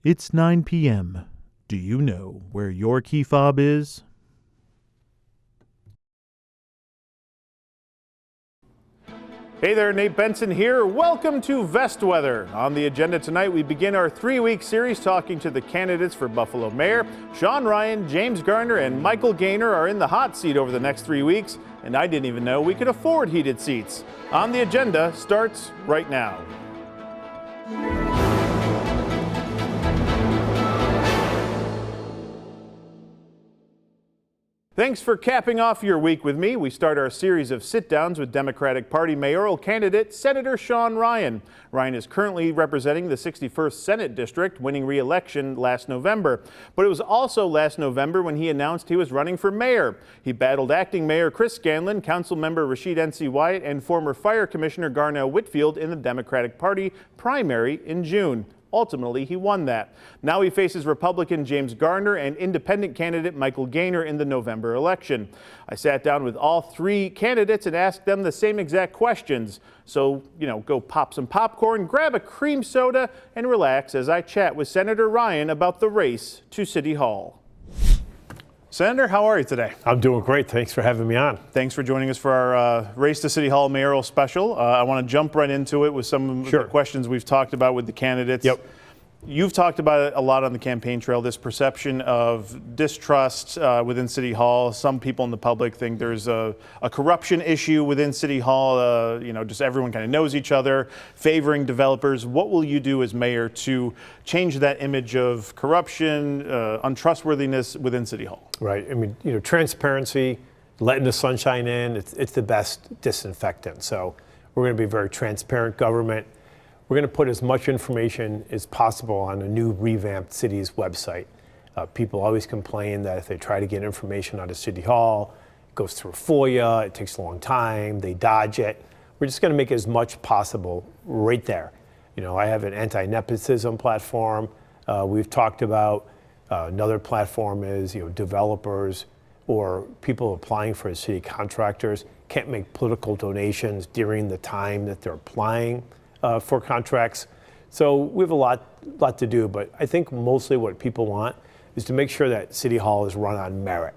It's 9 p.m. Do you know where your key fob is? Hey there, Nate Benson here. Welcome to Vest Weather. On the agenda tonight, we begin our 3-week series talking to the candidates for Buffalo Mayor. Sean Ryan, James Garner, and Michael Gaynor are in the hot seat over the next 3 weeks, and I didn't even know we could afford heated seats. On the agenda starts right now. Thanks for capping off your week with me. We start our series of sit-downs with Democratic Party mayoral candidate Senator Sean Ryan. Ryan is currently representing the 61st Senate District, winning re-election last November. But it was also last November when he announced he was running for mayor. He battled acting Mayor Chris Scanlon, Councilmember Rashid N.C. Wyatt, and former Fire Commissioner Garnell Whitfield in the Democratic Party primary in June. Ultimately, he won that. Now he faces Republican James Garner and independent candidate Michael Gaynor in the November election. I sat down with all three candidates and asked them the same exact questions. So, go pop some popcorn, grab a cream soda, and relax as I chat with Senator Ryan about the race to City Hall. Senator, how are you today? I'm doing great. Thanks for having me on. Thanks for joining us for our Race to City Hall mayoral special. I want to jump right into it with some of the questions we've talked about with the candidates. Yep. You've talked about it a lot on the campaign trail, this perception of distrust within City Hall. Some people in the public think there's a corruption issue within City Hall. Just everyone kind of knows each other, favoring developers. What will you do as mayor to change that image of corruption, untrustworthiness within City Hall? Right. I mean, transparency, letting the sunshine in, it's the best disinfectant. So we're going to be a very transparent government. We're going to put as much information as possible on a new revamped city's website. People always complain that if they try to get information out of City Hall, it goes through FOIA, it takes a long time, they dodge it. We're just going to make it as much possible right there. I have an anti-nepotism platform. We've talked about another platform is developers or people applying for city contractors can't make political donations during the time that they're applying for contracts. So we have a lot to do, but I think mostly what people want is to make sure that City Hall is run on merit.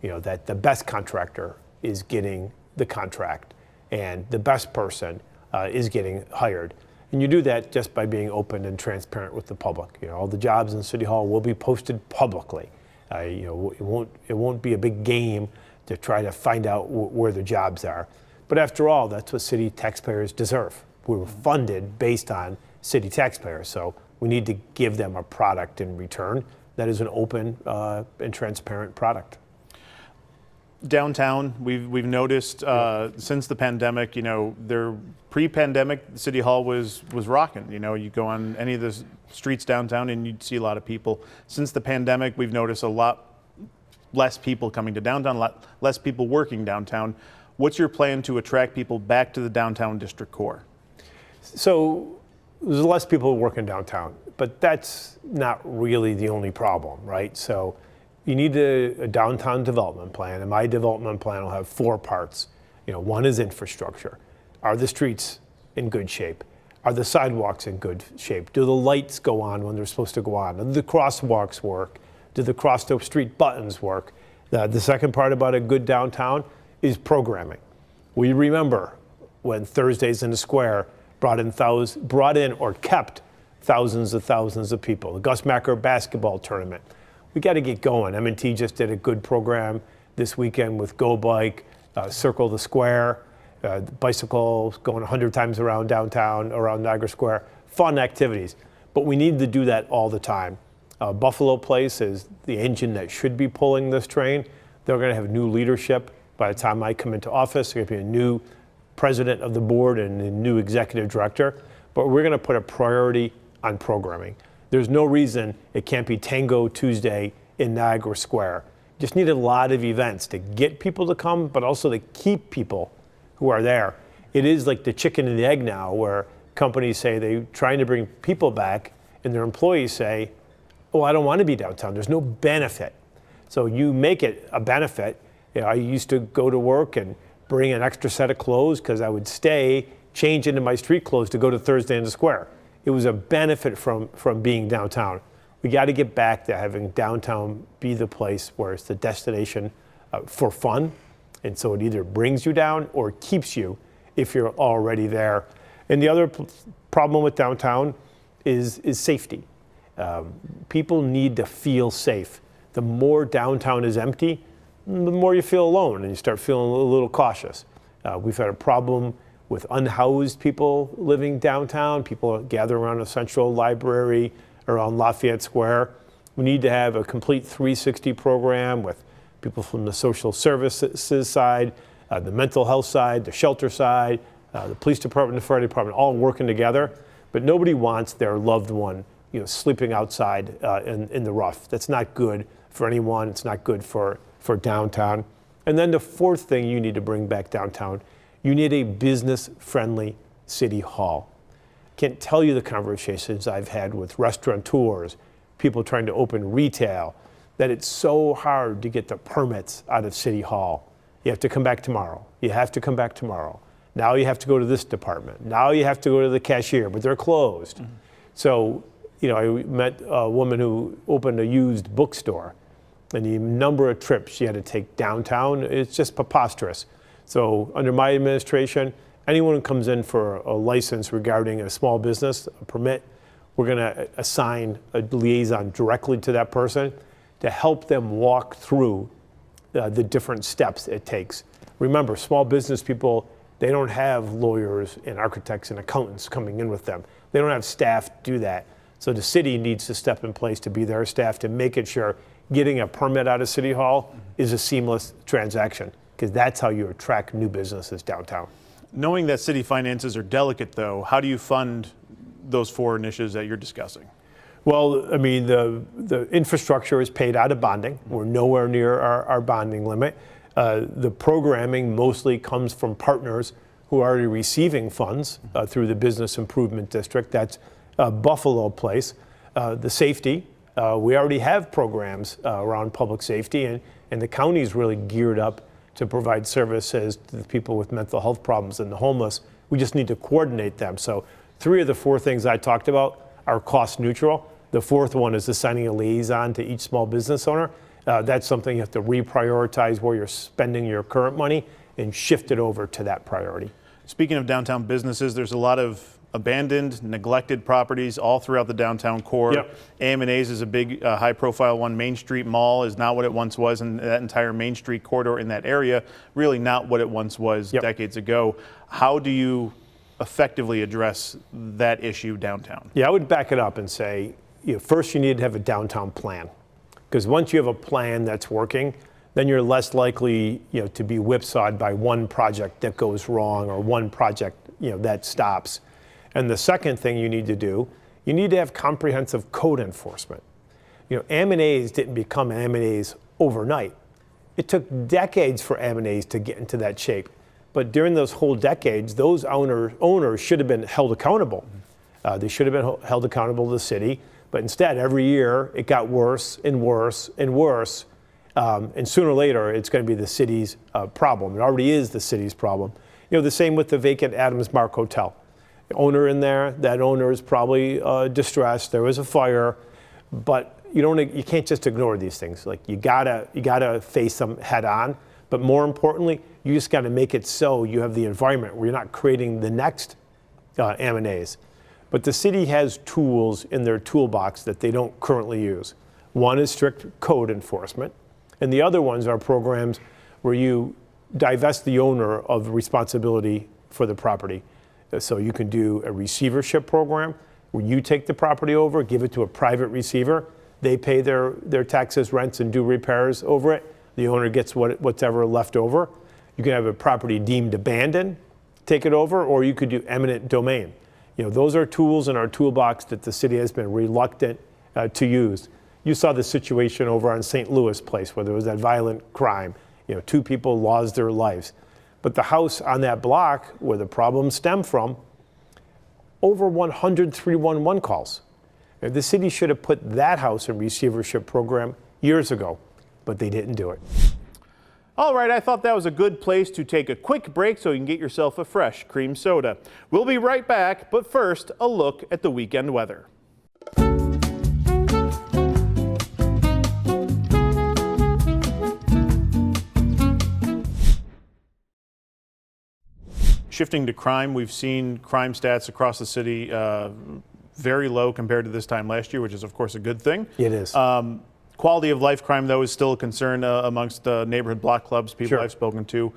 That the best contractor is getting the contract and the best person is getting hired. And you do that just by being open and transparent with the public. All the jobs in City Hall will be posted publicly. It won't be a big game to try to find out where the jobs are. But after all, that's what city taxpayers deserve. We were funded based on city taxpayers, so we need to give them a product in return that is an open and transparent product. Downtown, we've noticed since the pandemic, their pre-pandemic City Hall was rocking. You go on any of the streets downtown and you'd see a lot of people. Since the pandemic, we've noticed a lot less people coming to downtown, a lot less people working downtown. What's your plan to attract people back to the downtown district core? So there's less people working downtown, but that's not really the only problem, right? So you need a downtown development plan, and my development plan will have 4 parts. One is infrastructure. Are the streets in good shape? Are the sidewalks in good shape? Do the lights go on when they're supposed to go on? Do the crosswalks work? Do the cross-street buttons work? The second part about a good downtown is programming. We remember when Thursdays in the Square brought in or kept thousands of people. The Gus Macker basketball tournament. We got to get going. M&T just did a good program this weekend with Go Bike, Circle the Square, bicycles going 100 times around downtown, around Niagara Square. Fun activities. But we need to do that all the time. Buffalo Place is the engine that should be pulling this train. They're going to have new leadership by the time I come into office. There's going to be a new president of the board and a new executive director, but we're going to put a priority on programming. There's no reason it can't be Tango Tuesday in Niagara Square. Just need a lot of events to get people to come, but also to keep people who are there. It is like the chicken and the egg now, where companies say they're trying to bring people back, and their employees say, oh, I don't want to be downtown. There's no benefit. So you make it a benefit. I used to go to work and bring an extra set of clothes because I would stay, change into my street clothes to go to Thursday in the Square. It was a benefit from being downtown. We got to get back to having downtown be the place where it's the destination for fun. And so it either brings you down or keeps you if you're already there. And the other problem with downtown is safety. People need to feel safe. The more downtown is empty, the more you feel alone and you start feeling a little cautious. We've had a problem with unhoused people living downtown. People gather around a central library around Lafayette Square. We need to have a complete 360 program with people from the social services side, the mental health side, the shelter side, the police department, the fire department, all working together. But nobody wants their loved one, sleeping outside in the rough. That's not good for anyone. It's not good for downtown. And then the fourth thing you need to bring back downtown, you need a business-friendly city hall. Can't tell you the conversations I've had with restaurateurs, people trying to open retail, that it's so hard to get the permits out of City Hall. You have to come back tomorrow. You have to come back tomorrow. Now you have to go to this department. Now you have to go to the cashier, but they're closed. Mm-hmm. So, I met a woman who opened a used bookstore, and the number of trips she had to take downtown, it's just preposterous. So under my administration, anyone who comes in for a license regarding a small business, a permit, we're going to assign a liaison directly to that person to help them walk through the different steps it takes. Remember, small business people, they don't have lawyers and architects and accountants coming in with them. They don't have staff to do that. So the city needs to step in place to be their staff to make it sure getting a permit out of City Hall is a seamless transaction, because that's how you attract new businesses downtown. Knowing that city finances are delicate, though, how do you fund those four initiatives that you're discussing? Well, I mean, the infrastructure is paid out of bonding. We're nowhere near our bonding limit. The programming mostly comes from partners who are already receiving funds through the Business Improvement District. That's Buffalo Place. The safety, we already have programs around public safety, and the county's really geared up to provide services to the people with mental health problems and the homeless. We just need to coordinate them. So 3 of the 4 things I talked about are cost neutral. The 4th one is assigning a liaison to each small business owner. That's something you have to reprioritize where you're spending your current money and shift it over to that priority. Speaking of downtown businesses, there's a lot of abandoned, neglected properties all throughout the downtown core. Yep. AM&A's is a big, high-profile one. Main Street Mall is not what it once was, and that entire Main Street corridor in that area, really not what it once was decades ago. How do you effectively address that issue downtown? Yeah, I would back it up and say, first you need to have a downtown plan. Because once you have a plan that's working, then you're less likely, to be whipsawed by one project that goes wrong or one project, that stops. And the second thing you need to do, you need to have comprehensive code enforcement. M&As didn't become M&As overnight. It took decades for M&As to get into that shape. But during those whole decades, those owners should have been held accountable. They should have been held accountable to the city. But instead, every year, it got worse and worse and worse. And sooner or later, it's going to be the city's problem. It already is the city's problem. The same with the vacant Adams Mark Hotel. The owner in there, that owner is probably distressed. There was a fire, but you can't just ignore these things. Like you gotta face them head on. But more importantly, you just got to make it so you have the environment where you're not creating the next M&As. But the city has tools in their toolbox that they don't currently use. One is strict code enforcement, and the other ones are programs where you divest the owner of responsibility for the property. So you can do a receivership program where you take the property over, give it to a private receiver. They pay their taxes, rents, and do repairs over it. The owner gets whatever left over. You can have a property deemed abandoned, take it over, or you could do eminent domain. Those are tools in our toolbox that the city has been reluctant to use. You saw the situation over on St. Louis Place where there was that violent crime. 2 people lost their lives. But the house on that block where the problem stemmed from, over 100 311 calls. The city should have put that house in receivership program years ago, but they didn't do it. All right, I thought that was a good place to take a quick break so you can get yourself a fresh cream soda. We'll be right back, but first, a look at the weekend weather. Shifting to crime, we've seen crime stats across the city very low compared to this time last year, which is, of course, a good thing. It is. Quality of life crime, though, is still a concern amongst neighborhood block clubs, people I've spoken to.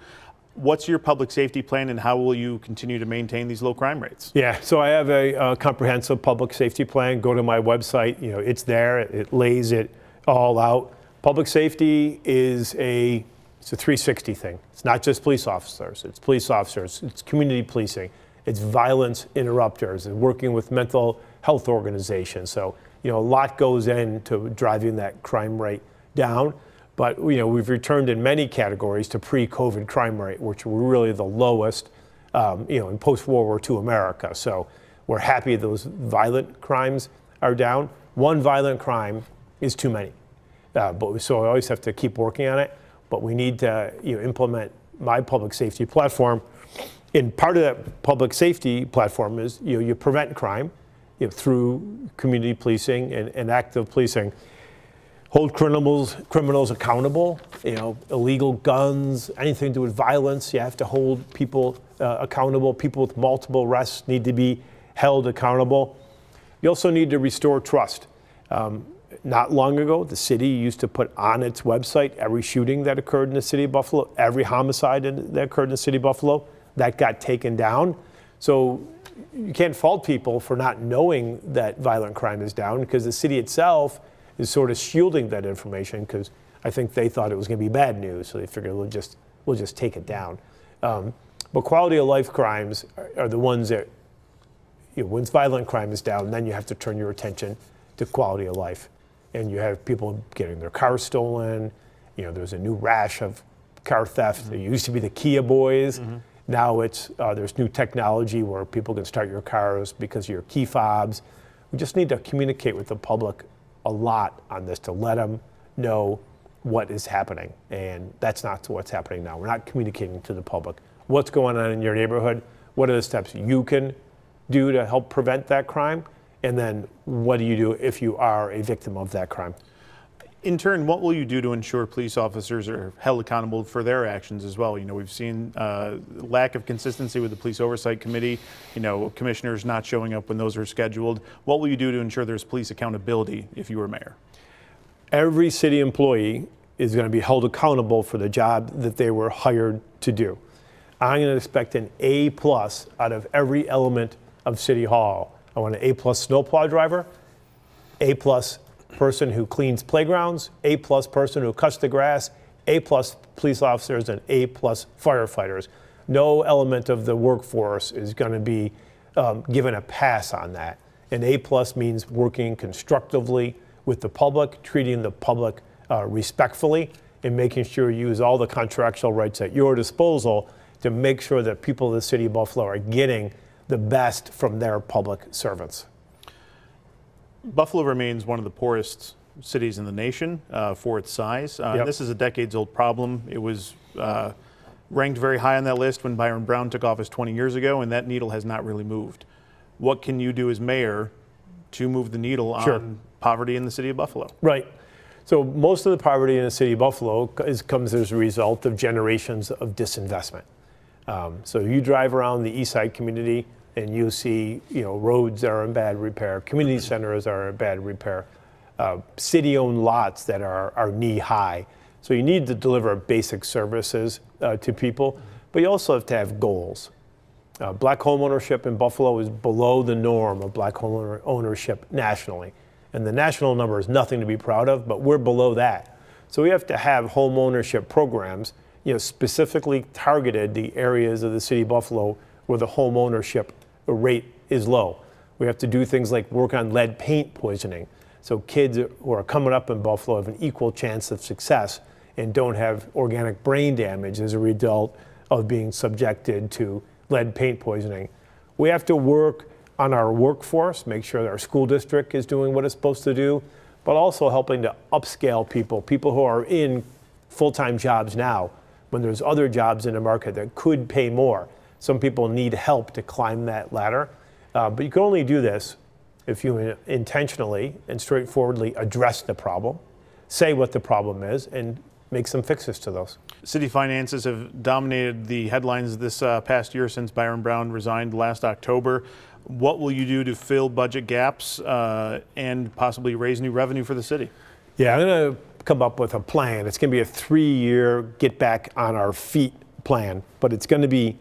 What's your public safety plan, and how will you continue to maintain these low crime rates? Yeah, so I have a comprehensive public safety plan. Go to my website. You know, it's there. It lays it all out. Public safety is it's a 360 thing. It's not just police officers. It's police officers. It's community policing. It's violence interrupters and working with mental health organizations. So, you know, a lot goes into driving that crime rate down. But, you know, we've returned in many categories to pre-COVID crime rate, which were really the lowest, you know, in post-World War II America. So we're happy those violent crimes are down. One violent crime is too many. So I always have to keep working on it. But we need to, you know, implement my public safety platform. And part of that public safety platform is, you know, you prevent crime, you know, through community policing and active policing. Hold criminals accountable. You know, illegal guns, anything to do with violence, you have to hold people accountable. People with multiple arrests need to be held accountable. You also need to restore trust. Not long ago, the city used to put on its website every shooting that occurred in the city of Buffalo, every homicide that occurred in the city of Buffalo. That got taken down. So you can't fault people for not knowing that violent crime is down, because the city itself is sort of shielding that information, because I think they thought it was going to be bad news, so they figured we'll just take it down. But quality of life crimes are the ones that, you know, once violent crime is down, then you have to turn your attention to quality of life. And you have people getting their cars stolen. You know, there's a new rash of car theft. Mm-hmm. It used to be the Kia boys. Mm-hmm. Now it's there's new technology where people can start your cars because of your key fobs. We just need to communicate with the public a lot on this to let them know what is happening. And that's not what's happening now. We're not communicating to the public what's going on in your neighborhood, what are the steps you can do to help prevent that crime, and then what do you do if you are a victim of that crime? In turn, what will you do to ensure police officers are held accountable for their actions as well? You know, we've seen lack of consistency with the Police Oversight Committee, you know, commissioners not showing up when those are scheduled. What will you do to ensure there's police accountability if you were mayor? Every city employee is going to be held accountable for the job that they were hired to do. I'm going to expect an A+ out of every element of City Hall. I want an A+ snowplow driver, A+ person who cleans playgrounds, A+ person who cuts the grass, A+ police officers, and A+ firefighters. No element of the workforce is going to be given a pass on that. And A+ means working constructively with the public, treating the public respectfully, and making sure you use all the contractual rights at your disposal to make sure that people of the city of Buffalo are getting the best from their public servants. Buffalo remains one of the poorest cities in the nation for its size. Yep. This is a decades-old problem. It was ranked very high on that list when Byron Brown took office 20 years ago, and that needle has not really moved. What can you do as mayor to move the needle on poverty in the city of Buffalo? Right. So most of the poverty in the city of Buffalo comes as a result of generations of disinvestment. So you drive around the East Side community and you see, you know, roads that are in bad repair, community centers are in bad repair, city-owned lots that are knee-high. So you need to deliver basic services to people, but you also have to have goals. Black home ownership in Buffalo is below the norm of black home ownership nationally. And the national number is nothing to be proud of, but we're below that. So we have to have home ownership programs, you know, specifically targeted the areas of the city of Buffalo where the home ownership rate is low. We have to do things like work on lead paint poisoning. So kids who are coming up in Buffalo have an equal chance of success and don't have organic brain damage as a result of being subjected to lead paint poisoning. We have to work on our workforce, make sure that our school district is doing what it's supposed to do, but also helping to upscale people who are in full-time jobs now, when there's other jobs in the market that could pay more. Some people need help to climb that ladder. But you can only do this if you intentionally and straightforwardly address the problem, say what the problem is, and make some fixes to those. City finances have dominated the headlines this past year since Byron Brown resigned last October. What will you do to fill budget gaps and possibly raise new revenue for the city? Yeah, I'm going to come up with a plan. It's going to be a 3-year get back on our feet plan, but it's going to be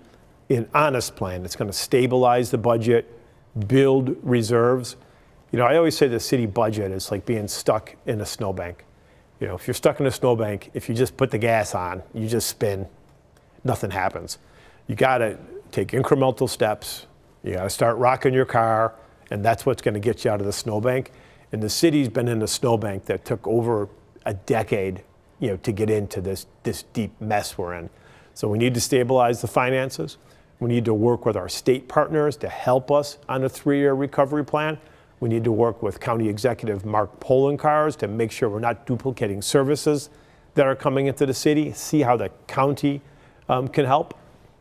an honest plan. It's going to stabilize the budget, build reserves. You know, I always say the city budget is like being stuck in a snowbank. You know, if you're stuck in a snowbank, if you just put the gas on, you just spin, nothing happens. You got to take incremental steps. You got to start rocking your car, and that's what's going to get you out of the snowbank. And the city's been in a snowbank that took over a decade, you know, to get into this deep mess we're in. So we need to stabilize the finances. We need to work with our state partners to help us on a 3-year recovery plan. We need to work with County Executive Mark Polenkars to make sure we're not duplicating services that are coming into the city, see how the county can help.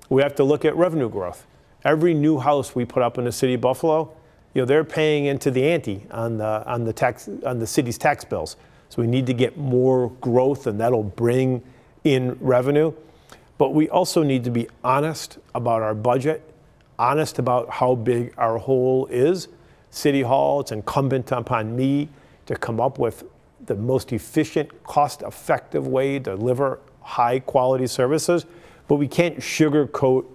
We have to look at revenue growth. Every new house we put up in the city of Buffalo, you know, they're paying into the ante on the city's tax bills. So we need to get more growth, and that'll bring in revenue. But we also need to be honest about our budget, honest about how big our hole is. City Hall, it's incumbent upon me to come up with the most efficient, cost-effective way to deliver high-quality services, but we can't sugarcoat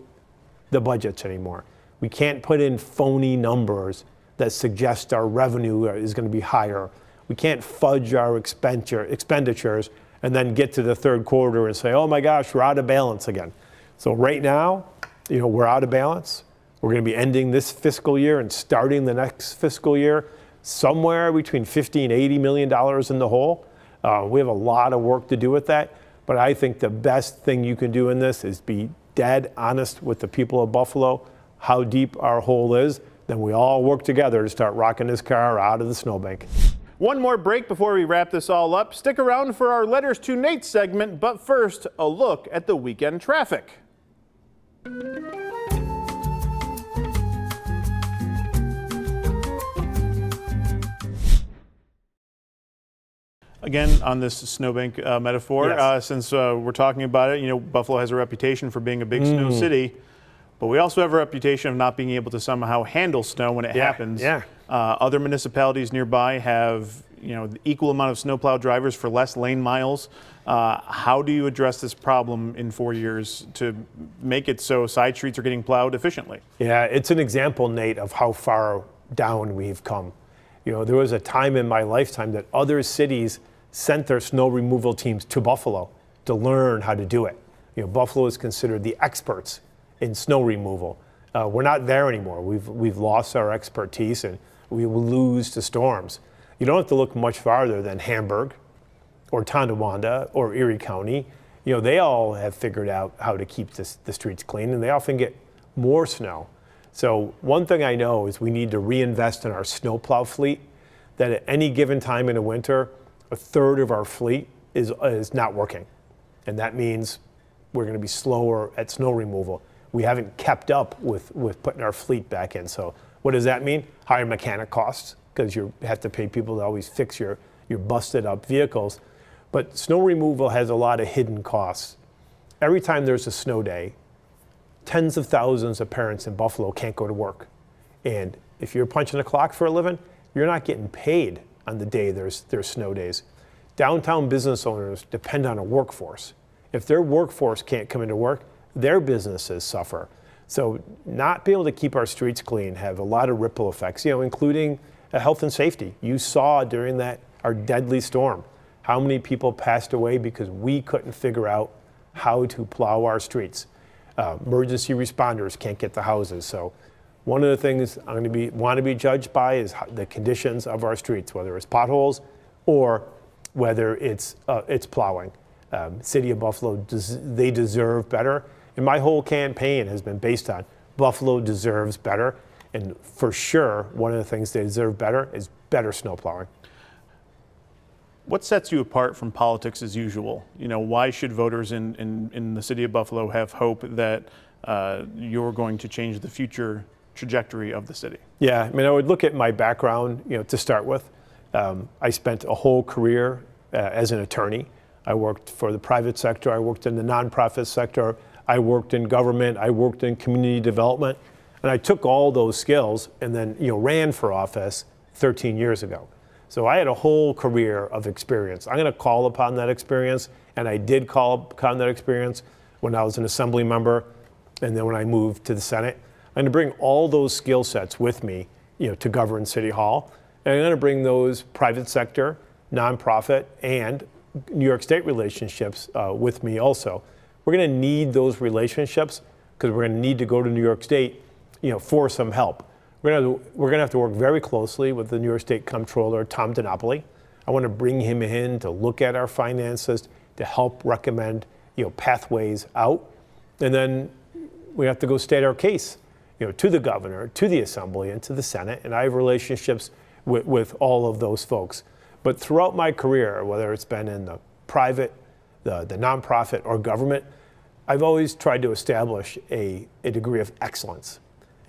the budgets anymore. We can't put in phony numbers that suggest our revenue is going to be higher. We can't fudge our expenditures and then get to the third quarter and say, oh my gosh, we're out of balance again. So right now, you know, we're out of balance. We're going to be ending this fiscal year and starting the next fiscal year somewhere between $50 and $80 million in the hole. We have a lot of work to do with that, but I think the best thing you can do in this is be dead honest with the people of Buffalo, how deep our hole is. Then we all work together to start rocking this car out of the snowbank. One more break before we wrap this all up. Stick around for our Letters to Nate segment, but first, a look at the weekend traffic. Again, on this snowbank metaphor, yes. Since we're talking about it, you know, Buffalo has a reputation for being a big snow city, but we also have a reputation of not being able to somehow handle snow when it happens. Yeah. Other municipalities nearby have, you know, the equal amount of snowplow drivers for less lane miles. How do you address this problem in 4 years to make it so side streets are getting plowed efficiently? Yeah, it's an example, Nate, of how far down we've come. You know, there was a time in my lifetime that other cities sent their snow removal teams to Buffalo to learn how to do it. You know, Buffalo is considered the experts in snow removal. We're not there anymore. We've lost our expertise, and we will lose to storms. You don't have to look much farther than Hamburg or Tonawanda or Erie County. You know, they all have figured out how to keep the streets clean, and they often get more snow. So one thing I know is we need to reinvest in our snowplow fleet, that at any given time in the winter, a third of our fleet is not working. And that means we're going to be slower at snow removal. We haven't kept up with putting our fleet back in. So what does that mean? Higher mechanic costs, because you have to pay people to always fix your busted up vehicles. But snow removal has a lot of hidden costs. Every time there's a snow day, tens of thousands of parents in Buffalo can't go to work. And if you're punching the clock for a living, you're not getting paid on the day there's snow days. Downtown business owners depend on a workforce. If their workforce can't come into work, their businesses suffer. So not being able to keep our streets clean have a lot of ripple effects, you know, including health and safety. You saw during our deadly storm how many people passed away because we couldn't figure out how to plow our streets. Emergency responders can't get to houses. So one of the things want to be judged by is the conditions of our streets, whether it's potholes or whether it's plowing. City of Buffalo, they deserve better. And my whole campaign has been based on Buffalo deserves better. And for sure, one of the things they deserve better is better snow plowing. What sets you apart from politics as usual? You know, why should voters in the city of Buffalo have hope that you're going to change the future trajectory of the city? Yeah, I mean, I would look at my background, to start with. I spent a whole career as an attorney. I worked for the private sector. I worked in the nonprofit sector. I worked in government. I worked in community development. And I took all those skills and then, ran for office 13 years ago. So I had a whole career of experience. I'm going to call upon that experience, and I did call upon that experience when I was an assembly member, and then when I moved to the Senate. I'm going to bring all those skill sets with me, to govern City Hall, and I'm going to bring those private sector, nonprofit, and New York State relationships with me also. We're going to need those relationships because we're going to need to go to New York State, for some help. We're going to have to work very closely with the New York State Comptroller, Tom DiNapoli. I want to bring him in to look at our finances, to help recommend, pathways out. And then we have to go state our case, to the governor, to the Assembly, and to the Senate. And I have relationships with all of those folks. But throughout my career, whether it's been in the private, the nonprofit, or government, I've always tried to establish a degree of excellence.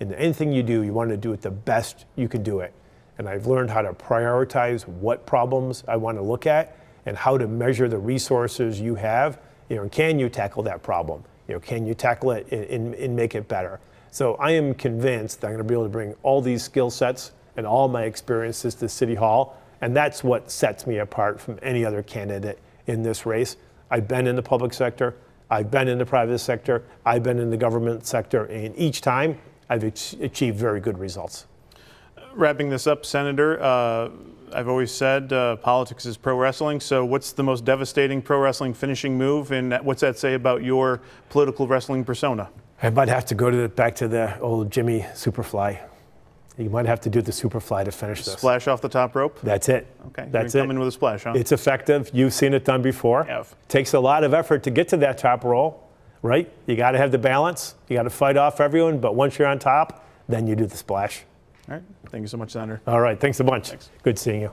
And anything you do, you want to do it the best you can do it. And I've learned how to prioritize what problems I want to look at and how to measure the resources you have. And can you tackle that problem? Can you tackle it and make it better? So I am convinced that I'm going to be able to bring all these skill sets and all my experiences to City Hall. And that's what sets me apart from any other candidate in this race. I've been in the public sector. I've been in the private sector. I've been in the government sector. And each time, I've achieved very good results. Wrapping this up, Senator, I've always said politics is pro wrestling. So what's the most devastating pro wrestling finishing move, and what's that say about your political wrestling persona? I might have to go back to the old Jimmy Superfly. You might have to do the Superfly to finish this. Splash off the top rope? That's it. Okay, that's you're coming with a splash, huh? It's effective. You've seen it done before. I have. Takes a lot of effort to get to that top roll. Right? You got to have the balance. You got to fight off everyone, but once you're on top, then you do the splash. All right. Thank you so much, Senator. All right. Thanks a bunch. Thanks. Good seeing you.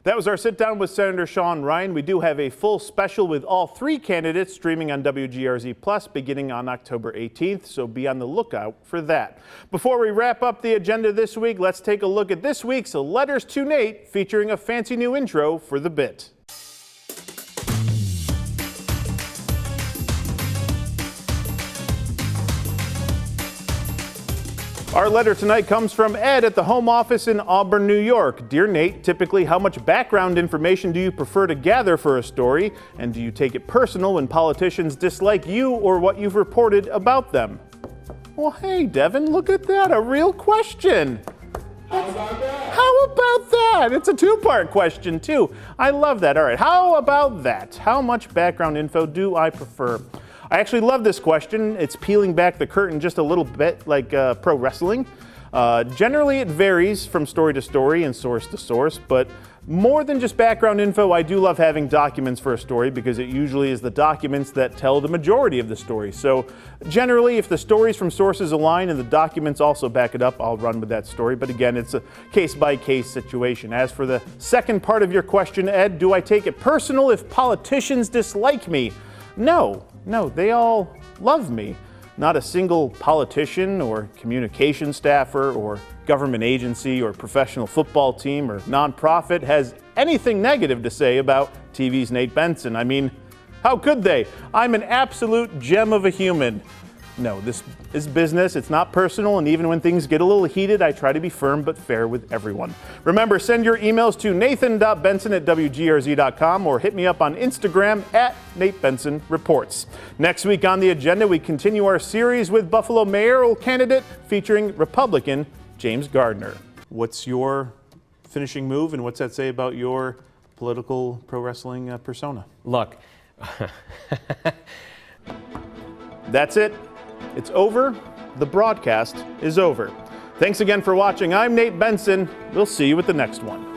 That was our sit down with Senator Sean Ryan. We do have a full special with all three candidates streaming on WGRZ Plus beginning on October 18th, so be on the lookout for that. Before we wrap up the agenda this week, let's take a look at this week's Letters to Nate, featuring a fancy new intro for the bit. Our letter tonight comes from Ed at the home office in Auburn, New York. Dear Nate, typically how much background information do you prefer to gather for a story? And do you take it personal when politicians dislike you or what you've reported about them? Well, hey, Devin, look at that, a real question. How about that? How about that? It's a two-part question, too. I love that. All right, how about that? How much background info do I prefer? I actually love this question. It's peeling back the curtain just a little bit, like pro wrestling. Generally, it varies from story to story and source to source, but more than just background info, I do love having documents for a story because it usually is the documents that tell the majority of the story. So generally, if the stories from sources align and the documents also back it up, I'll run with that story. But again, it's a case-by-case situation. As for the second part of your question, Ed, do I take it personal if politicians dislike me? No, they all love me. Not a single politician or communication staffer or government agency or professional football team or nonprofit has anything negative to say about TV's Nate Benson. I mean, how could they? I'm an absolute gem of a human. No, this is business. It's not personal, and even when things get a little heated, I try to be firm but fair with everyone. Remember, send your emails to nathan.benson@wgrz.com or hit me up on Instagram @NateBensonReports. Next week on the agenda, we continue our series with Buffalo mayoral candidate featuring Republican James Gardner. What's your finishing move, and what's that say about your political pro wrestling persona? Look. That's it. It's over. The broadcast is over. Thanks again for watching. I'm Nate Benson. We'll see you at the next one.